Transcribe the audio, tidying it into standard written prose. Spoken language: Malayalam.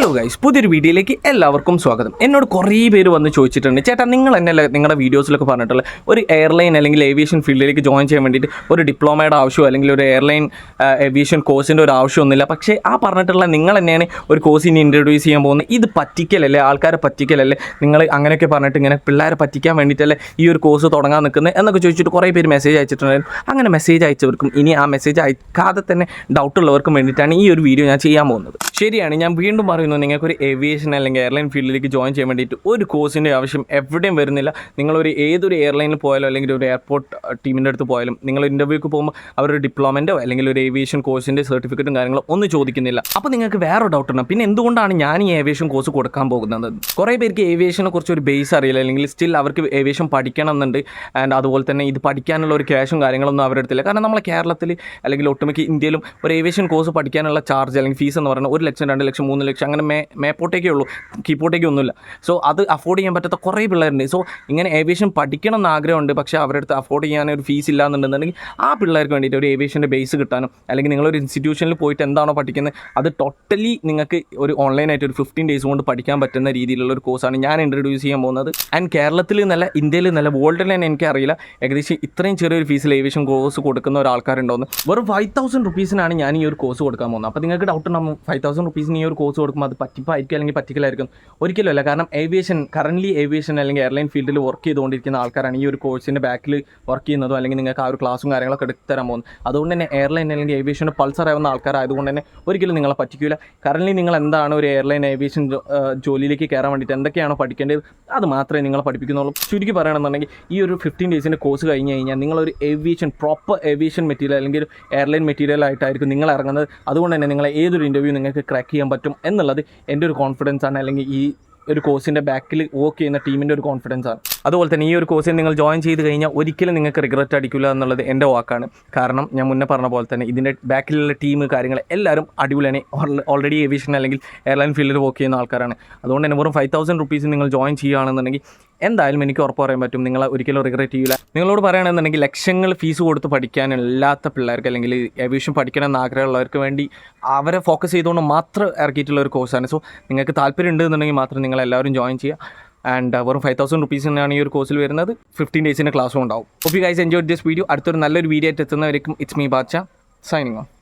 ഹലോ ഗൈസ്, പുതിയൊരു വീഡിയോയിലേക്ക് എല്ലാവർക്കും സ്വാഗതം. എന്നോട് കുറേ പേര് വന്ന് ചോദിച്ചിട്ടുണ്ട്, ചേട്ടാ നിങ്ങൾ എന്നല്ല നിങ്ങളുടെ വീഡിയോസിലൊക്കെ പറഞ്ഞിട്ടുള്ള ഒരു എയർലൈൻ അല്ലെങ്കിൽ ഏവിയേഷൻ ഫീൽഡിലേക്ക് ജോയിൻ ചെയ്യാൻ വേണ്ടിയിട്ട് ഒരു ഡിപ്ലോമയുടെ ആവശ്യമോ അല്ലെങ്കിൽ ഒരു എയർലൈൻ ഏവിയേഷൻ കോഴ്സിൻ്റെ ഒരു ആവശ്യമൊന്നുമില്ല. പക്ഷേ ആ പറഞ്ഞിട്ടുള്ള നിങ്ങൾ തന്നെയാണ് ഒരു കോഴ്സ് ഇനി ഇൻട്രൊഡ്യൂസ് ചെയ്യാൻ പോകുന്നത്. ഇത് പറ്റിക്കലല്ലേ, ആൾക്കാരെ പറ്റിക്കലല്ലേ, നിങ്ങൾ അങ്ങനെയൊക്കെ പറഞ്ഞിട്ട് ഇങ്ങനെ പിള്ളേരെ പറ്റിക്കാൻ വേണ്ടിയിട്ടല്ലേ ഈ ഒരു കോഴ്സ് തുടങ്ങാൻ നിൽക്കുന്നത് എന്നൊക്കെ ചോദിച്ചിട്ട് കുറേ പേര് മെസ്സേജ് അയച്ചിട്ടുണ്ടായിരുന്നു. അങ്ങനെ മെസ്സേജ് അയച്ചവർക്കും ഇനി ആ മെസ്സേജ് അയക്കാതെ തന്നെ ഡൗട്ടുള്ളവർക്കും വേണ്ടിയിട്ടാണ് ഈ ഒരു വീഡിയോ ഞാൻ ചെയ്യാൻ പോകുന്നത്. ശരിയാണ്, ഞാൻ വീണ്ടും പറയുന്നു, നിങ്ങൾക്കൊരു ഏവിയേഷൻ അല്ലെങ്കിൽ എയർലൈൻ ഫീൽഡിലേക്ക് ജോയിൻ ചെയ്യാൻ വേണ്ടിയിട്ട് ഒരു കോഴ്സിൻ്റെ ആവശ്യം എവിടെയും വരുന്നില്ല. നിങ്ങളൊരു ഏതൊരു എയർലൈനിൽ പോയാലോ അല്ലെങ്കിൽ ഒരു എയർപോർട്ട് ടീമിൻ്റെ അടുത്ത് പോയാലും നിങ്ങൾ ഇൻ്റർവ്യൂക്ക് പോകുമ്പോൾ അവരൊരു ഡിപ്ലോമൻ്റോ അല്ലെങ്കിൽ ഒരു ഏവിയേഷൻ കോഴ്സിൻ്റെ സർട്ടിഫിക്കറ്റും കാര്യങ്ങളും ഒന്നും ചോദിക്കുന്നില്ല. അപ്പോൾ നിങ്ങൾക്ക് വേറെ ഡൗട്ട് ഉണ്ട്, പിന്നെ എന്തുകൊണ്ടാണ് ഞാൻ ഈ ഏവിയേഷൻ കോഴ്സ് കൊടുക്കാൻ പോകുന്നത്? കുറേ പേർക്ക് ഏവിയേഷനെ കുറിച്ച് ഒരു ബേസ് അറിയില്ല, അല്ലെങ്കിൽ സ്റ്റിൽ അവർക്ക് ഏവിയേഷൻ പഠിക്കണം എന്നുണ്ട്. ആൻഡ് അതുപോലെ തന്നെ ഇത് പഠിക്കാനുള്ള ഒരു ക്യാഷും കാര്യങ്ങളൊന്നും അവരുടെ അടുത്തില്ല. കാരണം നമ്മളെ കേരളത്തിൽ അല്ലെങ്കിൽ ഒട്ടുമിക്ക ഇന്ത്യയിലും ഒരു ഏവിയേഷൻ കോഴ്സ് പഠിക്കാനുള്ള ചാർജ് അല്ലെങ്കിൽ ഫീസ് എന്ന് പറയുന്നത് 1 ലക്ഷം 2 ലക്ഷം 3 ലക്ഷം അങ്ങനെ മേപ്പോട്ടേക്കേ ഉള്ളൂ, കീപ്പോട്ടേക്കേ ഒന്നുമില്ല. സോ അത് അഫോർഡ് ചെയ്യാൻ പറ്റാത്ത കുറേ പിള്ളേരുണ്ട്. സോ ഇങ്ങനെ ഏവിയേഷൻ പഠിക്കണം എന്ന് ആഗ്രഹമുണ്ട്, പക്ഷേ അവരുടെ അടുത്ത് അഫോർഡ് ചെയ്യാൻ ഒരു ഫീസ് ഇല്ലാന്നുണ്ടെന്നുണ്ടെങ്കിൽ ആ പിള്ളേർക്ക് വേണ്ടിയിട്ട് ഒരു ഏവിയേഷൻ്റെ ബേസ് കിട്ടാനും അല്ലെങ്കിൽ നിങ്ങളൊരു ഇൻസ്റ്റിറ്റ്യൂഷനിൽ പോയിട്ട് എന്താണോ പഠിക്കുന്നത് അത് ടോട്ടലി നിങ്ങൾക്ക് ഒരു ഓൺലൈനായിട്ട് ഒരു 15 ഡേയ്സ് കൊണ്ട് പഠിക്കാൻ പറ്റുന്ന രീതിയിലുള്ള ഒരു കോഴ്സാണ് ഞാൻ ഇൻട്രൊഡ്യൂസ് ചെയ്യാൻ പോകുന്നത്. ആൻഡ് കേരളത്തിൽ നല്ല ഇന്ത്യയിൽ നല്ല വേൾഡിൽ തന്നെ എനിക്കറിയില്ല ഏകദേശം ഇത്രയും ചെറിയൊരു ഫീസിൽ ഏവിയേഷൻ കോഴ്സ് കൊടുക്കുന്ന ഒരാൾക്കാരുണ്ടോന്ന്. വെറും 5000 റുപ്പീസിനാണ് ഞാൻ ഈ ഒരു കോഴ്സ് കൊടുക്കാൻ പോകുന്നത്. അപ്പോൾ നിങ്ങൾക്ക് ഡൗട്ട് ഉണ്ടാകും, 5000 റുപ്പീസിന് ഈ ഒരു കോഴ്സ് കൊടുക്കുമ്പോൾ അത് പറ്റിപ്പായിരിക്കും അല്ലെങ്കിൽ പറ്റിക്കലായിരിക്കും. ഒരിക്കലും അല്ല. കാരണം കറൻ്റ്ലി ഏവിയേഷൻ അല്ലെങ്കിൽ എയർലൈൻ ഫീൽഡിൽ വർക്ക് ചെയ്തുകൊണ്ടിരിക്കുന്ന ആൾക്കാരാണ് ഈ ഒരു കോഴ്സിൻ്റെ ബാക്കിൽ വർക്ക് ചെയ്യുന്നതോ അല്ലെങ്കിൽ നിങ്ങൾക്ക് ആ ഒരു ക്ലാസ്സും കാര്യങ്ങളൊക്കെ എടുത്ത് തരാൻ പോകുന്നത്. അതുകൊണ്ട് തന്നെ എയർലൈൻ അല്ലെങ്കിൽ ഏവിയേഷന് പൾസർ ആവുന്ന ആൾക്കാരായതുകൊണ്ട് തന്നെ ഒരിക്കലും നിങ്ങളെ പറ്റിക്കില്ല. കറൻ്റ്ലി നിങ്ങൾ എന്താണ് ഒരു എയർലൈൻ ഏവിയേഷൻ ജോലിയിലേക്ക് കയറാൻ വേണ്ടിയിട്ട് എന്തൊക്കെയാണോ പഠിക്കേണ്ടത് അത് മാത്രമേ നിങ്ങളെ പഠിപ്പിക്കുന്നുള്ളൂ. ചുരുക്കി പറയുകയാണെന്നുണ്ടെങ്കിൽ ഈ ഒരു 15 ഡേയ്സിൻ്റെ കോഴ്സ് കഴിഞ്ഞ് കഴിഞ്ഞാൽ നിങ്ങളൊരു ഏവിയേഷൻ പ്രോപ്പർ ഏവിയേഷൻ മെറ്റീരിയൽ അല്ലെങ്കിൽ ഒരു എയർലൈൻ മെറ്റീരിയൽ ആയിട്ടായിരിക്കും നിങ്ങൾ ഇറങ്ങുന്നത്. അതുകൊണ്ട് തന്നെ നിങ്ങളെ ഏതൊരു ഇൻ്റർവ്യൂ നിങ്ങൾക്ക് ക്രാക്ക് ചെയ്യാൻ പറ്റും എന്നുള്ളത് എൻ്റെ ഒരു കോൺഫിഡൻസ് ആണ്, അല്ലെങ്കിൽ ഈ ഒരു കോഴ്സിൻ്റെ ബാക്കിൽ വർക്ക് ചെയ്യുന്ന ടീമിൻ്റെ ഒരു കോൺഫിഡൻസ് ആണ്. അതുപോലെ തന്നെ ഈ ഒരു കോഴ്സിൽ നിങ്ങൾ ജോയിൻ ചെയ്ത് കഴിഞ്ഞാൽ ഒരിക്കലും നിങ്ങൾക്ക് റിഗ്രറ്റ് അടിക്കില്ല എന്നുള്ളത് എൻ്റെ വാക്കാണ്. കാരണം ഞാൻ മുന്നേ പറഞ്ഞ പോലെ തന്നെ ഇതിൻ്റെ ബാക്കിലുള്ള ടീം കാര്യങ്ങൾ എല്ലാവരും അടിപൊളിയാണ്. ഓൾറെഡി ഏവിയേഷൻ അല്ലെങ്കിൽ എയർലൈൻ ഫീൽഡിൽ വർക്ക് ചെയ്യുന്ന ആൾക്കാരാണ്. അതുകൊണ്ട് തന്നെ വെറും 5000 റുപ്പീസ് നിങ്ങൾ ജോയിൻ ചെയ്യുകയാണെന്നുണ്ടെങ്കിൽ എന്തായാലും എനിക്ക് ഉറപ്പ് പറയാൻ പറ്റും നിങ്ങൾ ഒരിക്കലും റിഗ്രറ്റ് ചെയ്യില്ല. നിങ്ങളോട് പറയുകയാണെന്നുണ്ടെങ്കിൽ ലക്ഷങ്ങൾ ഫീസ് കൊടുത്ത് പഠിക്കാനില്ലാത്ത പിള്ളേർക്ക് അല്ലെങ്കിൽ ഏവിയേഷൻ പഠിക്കണം എന്ന് ആഗ്രഹമുള്ളവർക്ക് വേണ്ടി അവരെ ഫോക്കസ് ചെയ്തുകൊണ്ട് മാത്രം ഇറക്കിയിട്ടുള്ള ഒരു കോഴ്സാണ്. സോ നിങ്ങൾക്ക് താല്പര്യം ഉണ്ടെന്നുണ്ടെങ്കിൽ മാത്രം നിങ്ങളെല്ലാവരും ജോയിൻ ചെയ്യുക. ആൻഡ് വെറും 5000 റുപ്പീസിനാണ് ഈ ഒരു കോഴ്സിൽ വരുന്നത്. 15 ഡേയ്സിൻ്റെ ക്ലാസ്സും ഉണ്ടാവും. Hope you guys enjoy this video. അടുത്തൊരു നല്ലൊരു വീഡിയോ ആയിട്ട് എത്തുന്നവരേക്കും it's me Bacha signing of.